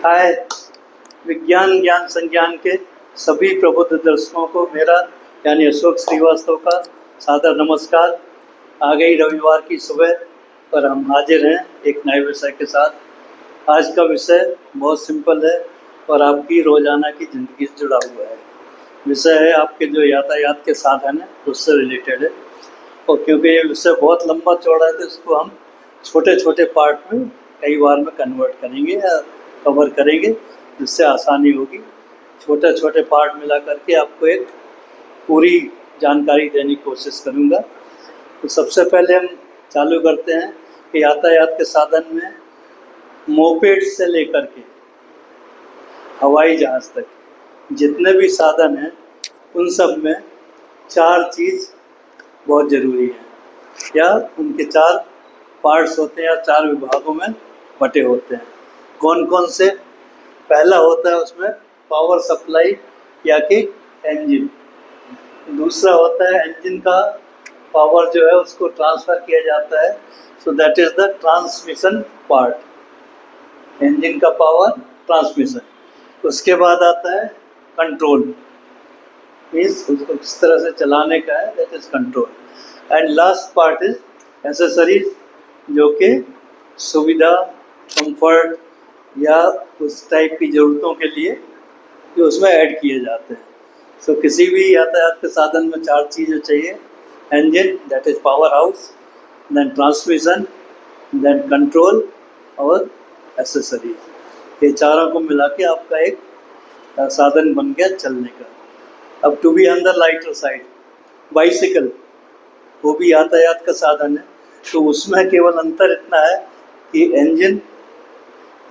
हाय विज्ञान ज्ञान संज्ञान के सभी प्रबुद्ध दर्शकों को मेरा यानी अशोक श्रीवास्तव का सादर नमस्कार। आ गई रविवार की सुबह पर हम हाजिर हैं एक नए विषय के साथ। आज का विषय बहुत सिंपल है और आपकी रोजाना की ज़िंदगी से जुड़ा हुआ है। विषय है आपके जो यातायात के साधन है उससे रिलेटेड है। और क्योंकि ये विषय बहुत लंबा चौड़ा है तो इसको हम छोटे छोटे पार्ट में कई बार में कन्वर्ट करेंगे या कवर करेंगे, जिससे आसानी होगी। छोटे छोटे पार्ट मिला करके आपको एक पूरी जानकारी देने की कोशिश करूँगा। तो सबसे पहले हम चालू करते हैं कि यातायात के साधन में मोपेड से लेकर के हवाई जहाज़ तक जितने भी साधन हैं उन सब में चार चीज़ बहुत ज़रूरी है या उनके चार पार्ट्स होते हैं या चार विभागों में बटे होते हैं। कौन कौन से? पहला होता है उसमें पावर सप्लाई या कि इंजन। दूसरा होता है इंजन का पावर जो है उसको ट्रांसफ़र किया जाता है, so that is the transmission part. Engine का पावर ट्रांसमिशन। उसके बाद आता है कंट्रोल, मीन्स उसको किस तरह से चलाने का है, that is control. And last part is accessories, जो कि सुविधा कंफर्ट या उस टाइप की ज़रूरतों के लिए जो उसमें ऐड किए जाते हैं। सो किसी भी यातायात के साधन में चार चीज़ें चाहिए: engine that is power house, then transmission, then control और एसेसरीज। ये चारों को मिला के आपका एक साधन बन गया चलने का। अब to be on the lighter side, bicycle वो भी यातायात का साधन है। तो उसमें केवल अंतर इतना है कि इंजन,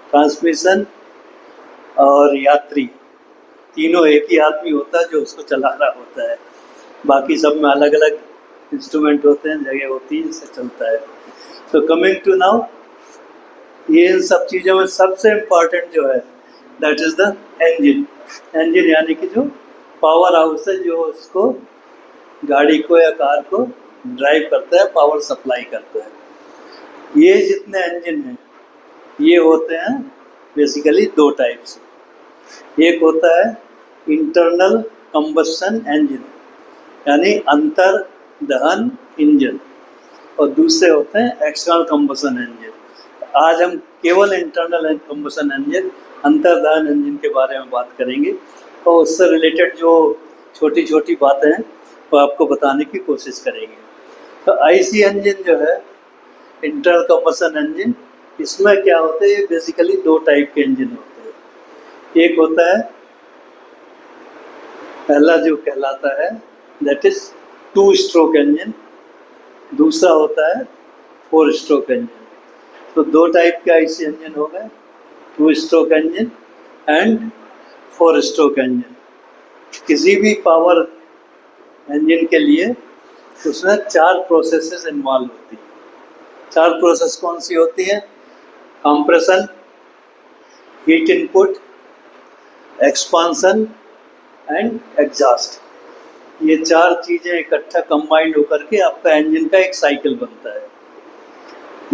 ट्रांसमिशन और यात्री तीनों एक ही आदमी होता है जो उसको चला रहा होता है। बाकी सब में अलग अलग इंस्ट्रूमेंट होते हैं, जगह होती है, इससे चलता है। सो कमिंग टू नाउ, ये इन सब चीज़ों में सबसे इम्पॉर्टेंट जो है that is the engine. Engine यानी कि जो पावर हाउस है, जो उसको गाड़ी को या कार को ड्राइव करता है, पावर सप्लाई करता है। ये जितने इंजन हैं ये होते हैं बेसिकली दो टाइप्स। एक होता है इंटरनल कंबस्शन इंजन यानी अंतर दहन इंजन, और दूसरे होते हैं एक्सटर्नल कंबस्शन इंजन। आज हम केवल इंटरनल कंबस्शन इंजन, अंतर दहन इंजन के बारे में बात करेंगे और उससे रिलेटेड जो छोटी छोटी बातें हैं वो आपको बताने की कोशिश करेंगे। तो आईसी इंजन जो है, इंटरनल कंबस्शन इंजन, इसमें क्या होता है, बेसिकली दो टाइप के इंजन होते हैं। एक होता है पहला जो कहलाता है दैट इज 2 स्ट्रोक इंजन, दूसरा होता है 4 स्ट्रोक इंजन। तो दो टाइप के आईसी इंजन हो गए, 2 stroke engine and 4 stroke engine. किसी भी पावर इंजन के लिए उसमें 4 प्रोसेसेस इन्वॉल्व होती हैं। 4 प्रोसेस कौन सी होती हैं? Compression, heat input, expansion and exhaust. ये 4 चीज़ें इकट्ठा कंबाइंड होकर के आपका इंजन का एक साइकिल बनता है।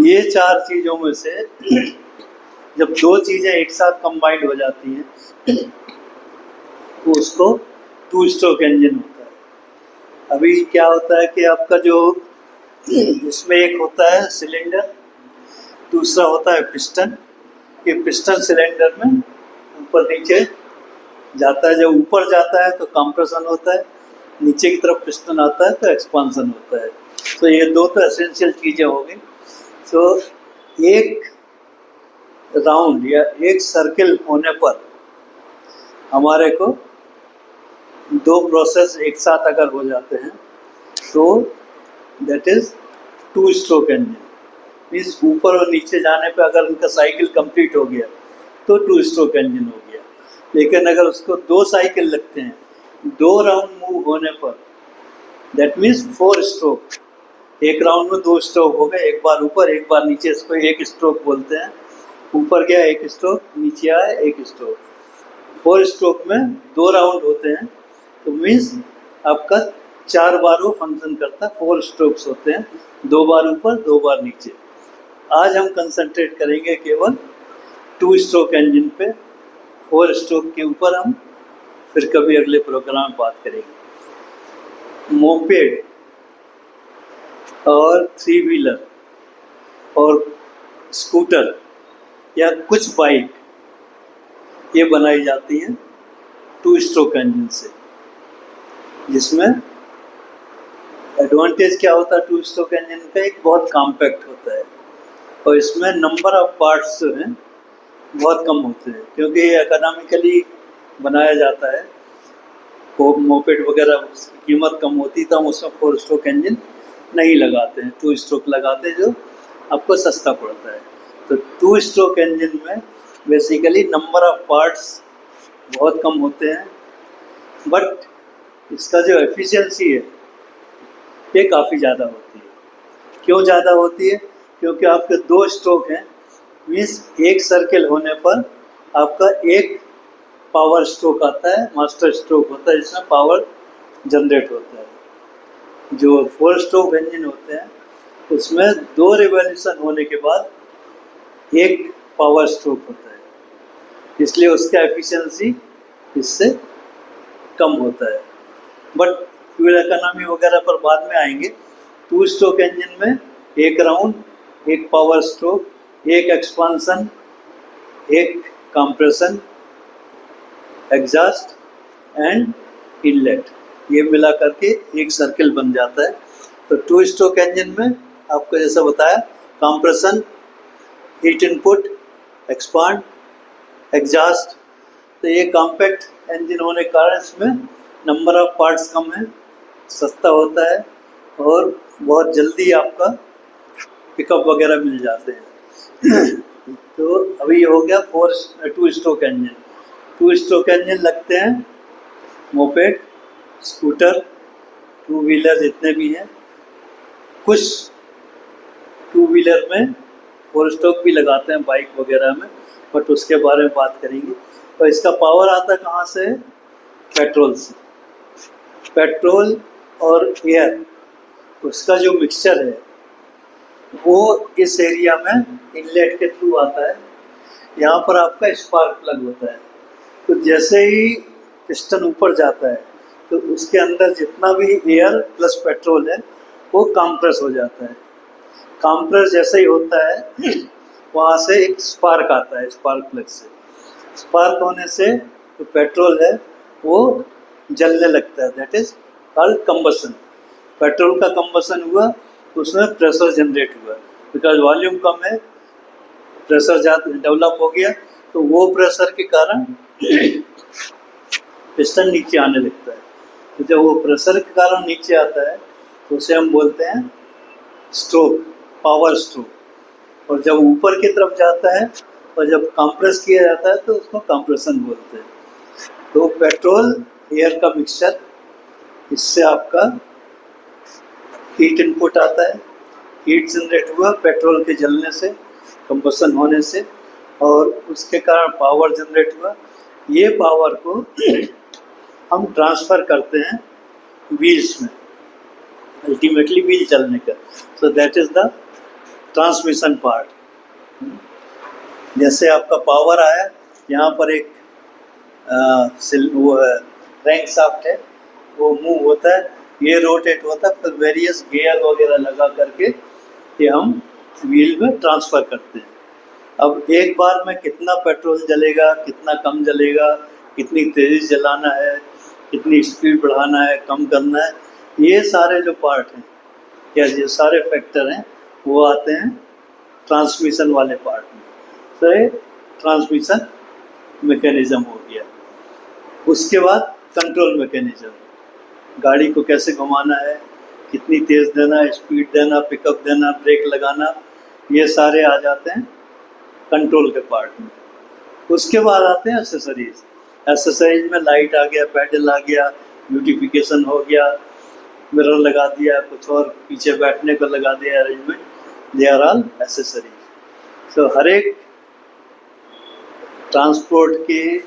ये 4 चीज़ों में से जब 2 चीज़ें एक साथ कंबाइंड हो जाती हैं तो उसको 2 स्ट्रोक इंजन होता है। अभी क्या होता है कि आपका जो इसमें एक होता है सिलेंडर, दूसरा होता है पिस्टन। ये पिस्टन सिलेंडर में ऊपर नीचे जाता है। जब ऊपर जाता है तो कंप्रेशन होता है, नीचे की तरफ पिस्टन आता है तो एक्सपांसन होता है। तो ये दो तो एसेंशियल चीज़ें हो गई। तो एक राउंड या एक सर्किल होने पर हमारे को 2 प्रोसेस एक साथ अगर हो जाते हैं तो that is 2 stroke engine. Means ऊपर और नीचे जाने पे अगर उनका साइकिल कंप्लीट हो गया तो 2 स्ट्रोक इंजन हो गया। लेकिन अगर उसको 2 साइकिल लगते हैं, 2 राउंड मूव होने पर, दैट मीन्स 4 स्ट्रोक। एक राउंड में 2 स्ट्रोक हो गए, एक बार ऊपर एक बार नीचे, इसको एक स्ट्रोक बोलते हैं। ऊपर गया एक स्ट्रोक, नीचे आया एक स्ट्रोक। 4 स्ट्रोक में 2 राउंड होते हैं तो मीन्स आपका 4 बार वो फंक्शन करता है। 4 स्ट्रोक्स होते हैं, 2 बार ऊपर 2 बार नीचे। आज हम कंसंट्रेट करेंगे केवल 2 स्ट्रोक इंजन पे फोर स्ट्रोक के ऊपर हम फिर कभी अगले प्रोग्राम में बात करेंगे। मोपेड और थ्री व्हीलर और स्कूटर या कुछ बाइक ये बनाई जाती है टू स्ट्रोक इंजन से, जिसमें एडवांटेज क्या होता है टू स्ट्रोक इंजन का, एक बहुत कॉम्पैक्ट होता है और इसमें नंबर ऑफ पार्ट्स जो हैं बहुत कम होते हैं, क्योंकि ये इकोनॉमिकली बनाया जाता है। वो मोपेड वगैरह उसकी कीमत कम होती तो हम उसमें फोर स्ट्रोक इंजन नहीं लगाते हैं, टू स्ट्रोक लगाते हैं जो आपको सस्ता पड़ता है। तो टू स्ट्रोक इंजन में बेसिकली नंबर ऑफ पार्ट्स बहुत कम होते हैं, बट इसका जो एफिशिएंसी है ये काफ़ी ज़्यादा होती है। क्यों ज़्यादा होती है? क्योंकि आपके दो स्ट्रोक हैं, मीन्स एक सर्किल होने पर आपका एक पावर स्ट्रोक आता है, मास्टर स्ट्रोक होता है जिसमें पावर जनरेट होता है। जो फोर स्ट्रोक इंजन होते हैं उसमें दो रिवॉल्यूशन होने के बाद एक पावर स्ट्रोक होता है, इसलिए उसका एफिशिएंसी इससे कम होता है। बट फ्यूल इकोनॉमी वगैरह पर बाद में आएंगे। टू स्ट्रोक इंजन में एक राउंड, एक पावर स्ट्रोक, एक एक्सपांसन, एक कंप्रेशन, एग्जॉस्ट एंड इनलेट, ये मिला करके एक सर्किल बन जाता है। तो टू स्ट्रोक इंजन में आपको जैसा बताया compression, heat input, expand, exhaust, तो ये कॉम्पैक्ट इंजन होने के कारण इसमें नंबर ऑफ पार्ट्स कम है, सस्ता होता है और बहुत जल्दी आपका पिकअप वगैरह मिल जाते हैं। तो अभी ये हो गया two stroke engine. Two stroke engine लगते हैं मोपेड, स्कूटर, टू व्हीलर जितने भी हैं। कुछ टू व्हीलर में फोर स्ट्रोक भी लगाते हैं बाइक वगैरह में, बट उसके बारे में बात करेंगे। और इसका पावर आता कहाँ से? पेट्रोल से। पेट्रोल और एयर, उसका जो मिक्सचर है वो इस एरिया में इनलेट के थ्रू आता है। यहाँ पर आपका स्पार्क प्लग होता है, तो जैसे ही पिस्टन ऊपर जाता है तो उसके अंदर जितना भी एयर प्लस पेट्रोल है वो कंप्रेस हो जाता है। कंप्रेस जैसे ही होता है वहाँ से एक स्पार्क आता है स्पार्क प्लग से। स्पार्क होने से जो पेट्रोल है वो जलने लगता है, that is called combustion. Petrol का कंबसन हुआ तो उसमें प्रेशर जनरेट हुआ, बिकॉज वॉल्यूम कम है, प्रेशर ज़्यादा डेवलप हो गया, तो वो प्रेशर के कारण पिस्टन नीचे आने लगता है। तो जब वो प्रेशर के कारण नीचे आता है तो उसे हम बोलते हैं स्ट्रोक, पावर स्ट्रोक। और जब ऊपर की तरफ जाता है और जब कंप्रेस किया जाता है तो उसको कंप्रेशन बोलते हैं। तो पेट्रोल एयर का मिक्सचर, इससे आपका हीट इनपुट आता है, हीट जनरेट हुआ पेट्रोल के जलने से, कंबसन होने से, और उसके कारण पावर जनरेट हुआ। ये पावर को हम ट्रांसफ़र करते हैं व्हील्स में, अल्टीमेटली व्हील चलने का। So that is the transmission part. जैसे आपका पावर आया, यहाँ पर एक वो रैंक शाफ्ट है, वो मूव होता है, ये रोटेट होता है, फिर वेरियस गियर वगैरह लगा करके ये हम व्हील में ट्रांसफ़र करते हैं। अब एक बार में कितना पेट्रोल जलेगा, कितना कम जलेगा, कितनी तेज़ी जलाना है, कितनी स्पीड बढ़ाना है, कम करना है, ये सारे जो पार्ट हैं या ये सारे फैक्टर हैं वो आते हैं ट्रांसमिशन वाले पार्ट में। तो ये ट्रांसमिशन मैकेनिज़्म हो गया। उसके बाद कंट्रोल मैकेनिज़्म, गाड़ी को कैसे घुमाना है, कितनी तेज़ देना, स्पीड देना, पिकअप देना, ब्रेक लगाना, ये सारे आ जाते हैं कंट्रोल के पार्ट में। उसके बाद आते हैं एक्सेसरीज। एक्सेसरीज में लाइट आ गया, पैडल आ गया, ब्यूटिफिकेशन हो गया, मिरर लगा दिया, कुछ और पीछे बैठने को लगा दिया arrangement, they are all accessories. So हर एक ट्रांसपोर्ट के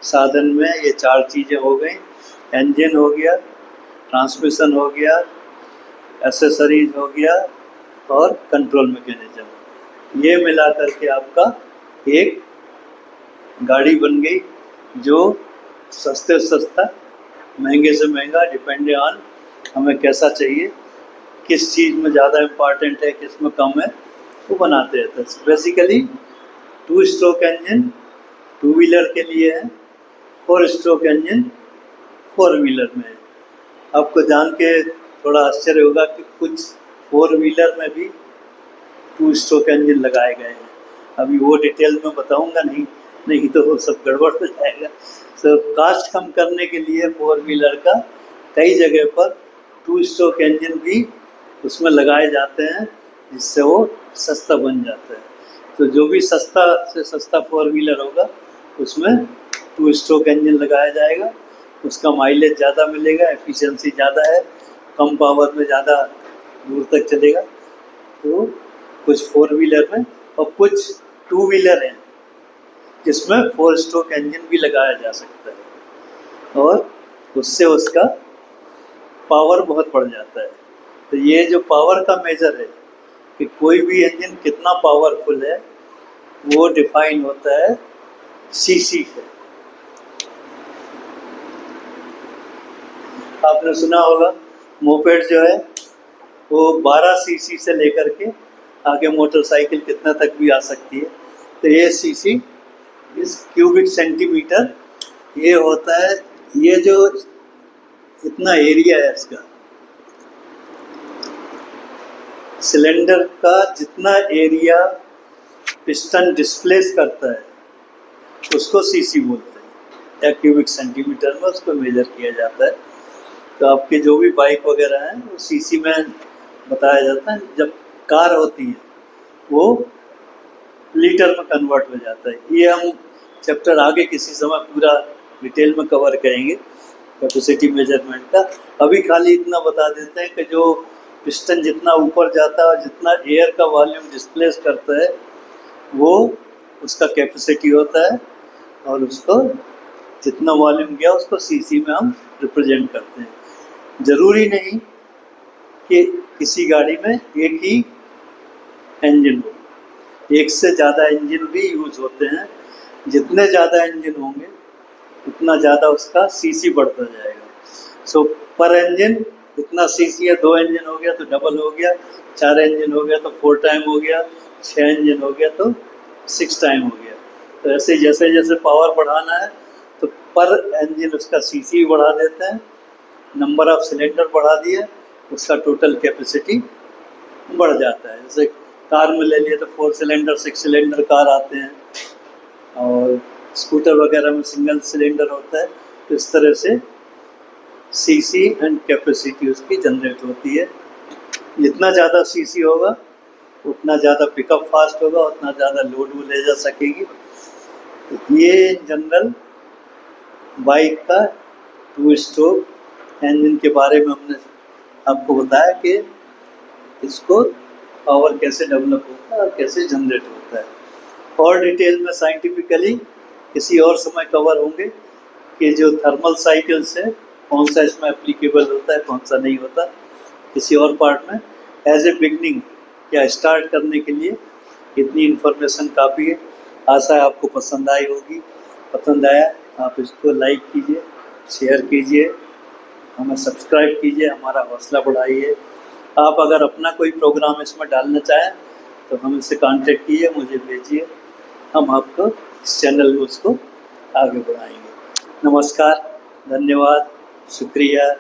साधन में ये चार चीज़ें हो गई, इंजन हो गया, ट्रांसमिशन हो गया, एक्सेसरीज हो गया और कंट्रोल मैकेनिज्म। ये मिला करके आपका एक गाड़ी बन गई जो सस्ते से सस्ता, महंगे से महंगा, डिपेंड ऑन हमें कैसा चाहिए, किस चीज़ में ज़्यादा इम्पॉर्टेंट है, किस में कम है, वो बनाते हैं। तो बेसिकली 2 स्ट्रोक इंजन 2 व्हीलर के लिए है, 4 स्ट्रोक इंजन 4 व्हीलर में है। आपको जान के थोड़ा आश्चर्य होगा कि कुछ 4 व्हीलर में भी 2 स्ट्रोक इंजन लगाए गए हैं। अभी वो डिटेल में बताऊंगा नहीं तो वो सब गड़बड़ हो जाएगा। तो कास्ट कम करने के लिए 4 व्हीलर का कई जगह पर 2 स्ट्रोक इंजन भी उसमें लगाए जाते हैं, जिससे वो सस्ता बन जाता है। तो जो भी सस्ता से सस्ता 4 व्हीलर होगा उसमें 2 स्ट्रोक इंजन लगाया जाएगा। उसका माइलेज ज़्यादा मिलेगा, एफिशिएंसी ज़्यादा है, कम पावर में ज़्यादा दूर तक चलेगा। तो कुछ 4 व्हीलर में और कुछ 2 व्हीलर हैं जिसमें 4 स्ट्रोक इंजन भी लगाया जा सकता है और उससे उसका पावर बहुत बढ़ जाता है। तो ये जो पावर का मेजर है कि कोई भी इंजन कितना पावरफुल है, वो डिफाइन होता है सीसी से। आपने सुना होगा मोपेड जो है वो 12 सीसी से लेकर के आगे मोटरसाइकिल कितना तक भी आ सकती है। तो ये सीसी इस क्यूबिक सेंटीमीटर ये होता है, ये जो इतना एरिया है इसका, सिलेंडर का जितना एरिया पिस्टन डिस्प्लेस करता है उसको सीसी बोलते हैं, या क्यूबिक सेंटीमीटर में उसको मेजर किया जाता है। तो आपके जो भी बाइक वगैरह हैं वो सीसी में बताया जाता है। जब कार होती है वो लीटर में कन्वर्ट हो जाता है। ये हम चैप्टर आगे किसी समय पूरा डिटेल में कवर करेंगे कैपेसिटी मेजरमेंट का। अभी खाली इतना बता देते हैं कि जो पिस्टन जितना ऊपर जाता है और जितना एयर का वॉल्यूम डिस्प्लेस करता है वो उसका कैपेसिटी होता है, और उसको जितना वॉल्यूम गया उसको सीसी में हम रिप्रेजेंट करते हैं। ज़रूरी नहीं कि किसी गाड़ी में एक ही इंजन हो, एक से ज़्यादा इंजन भी यूज़ होते हैं। जितने ज़्यादा इंजन होंगे उतना ज़्यादा उसका सीसी बढ़ता जाएगा। सो पर इंजन इतना सीसी है, 2 इंजन हो गया तो डबल हो गया, 4 इंजन हो गया तो 4 टाइम हो गया, 6 इंजन हो गया तो 6 टाइम हो गया। तो ऐसे जैसे जैसे पावर बढ़ाना है तो पर इंजन उसका सीसी बढ़ा देते हैं, नंबर ऑफ सिलेंडर बढ़ा दिए, उसका टोटल कैपेसिटी बढ़ जाता है। जैसे कार में ले लिए तो 4 सिलेंडर 6 सिलेंडर कार आते हैं, और स्कूटर वगैरह में सिंगल सिलेंडर होता है। तो इस तरह से सीसी एंड कैपेसिटी उसकी जनरेट होती है। जितना ज़्यादा सीसी होगा उतना ज़्यादा पिकअप फास्ट होगा, उतना ज़्यादा लोड वो ले जा सकेगी। तो ये जनरल बाइक का 2 स्ट्रोक इंजन के बारे में हमने आपको बताया कि इसको पावर कैसे डेवलप होता है और कैसे जनरेट होता है। और डिटेल में साइंटिफिकली किसी और समय कवर होंगे कि जो थर्मल साइकिल्स है कौन सा इसमें एप्लीकेबल होता है, कौन सा नहीं होता, किसी और पार्ट में। एज ए बिगनिंग या स्टार्ट करने के लिए इतनी इन्फॉर्मेशन काफ़ी है। आशा है आपको पसंद आई होगी। पसंद आया आप इसको लाइक कीजिए, शेयर कीजिए, हमें सब्सक्राइब कीजिए, हमारा हौसला बढ़ाइए। आप अगर अपना कोई प्रोग्राम इसमें डालना चाहें तो हम इससे कांटेक्ट कीजिए, मुझे भेजिए, हम आपको इस चैनल में उसको आगे बढ़ाएंगे। नमस्कार, धन्यवाद, शुक्रिया।